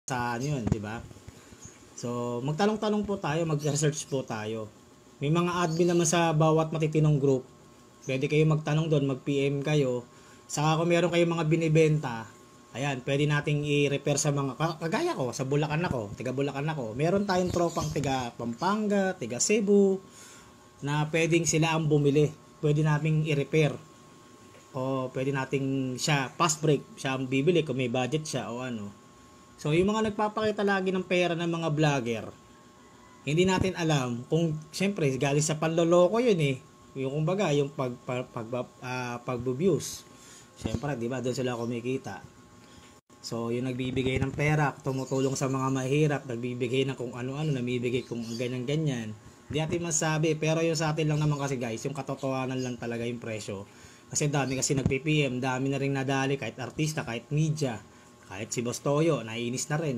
sa ano yun, di ba? So, magtanong-tanong po tayo, mag-research po tayo. May mga admin naman sa bawat matitinong group. Pwede kayo magtanong doon, mag-PM kayo. Saka kung meron kayong mga binibenta, ayan, pwede nating i-repair sa mga, kagaya ko, sa Bulacan ako, tiga Bulacan ako. Meron tayong tropang tiga Pampanga, tiga Cebu, na pwedeng sila ang bumili. Pwede nating i-repair. O pwede nating siya, fast break, siya ang bibili kung may budget siya o ano. So, yung mga nagpapakita lagi ng pera ng mga vlogger, hindi natin alam kung, siyempre, galing sa panloloko yun eh. Yung kumbaga, yung pag-abuse. Siyempre, di ba, doon sila kumikita. So, yung nagbibigay ng pera, tumutulong sa mga mahirap, nagbibigay ng kung ano-ano, namibigay kung ganyan-ganyan. Hindi natin masabi, pero yung sa atin lang naman kasi guys, yung katotohanan lang talaga yung presyo. Kasi dami kasi nag-PPM, dami na rin nadali, kahit artista, kahit media, kahit si Boss Toyo, naiinis na rin.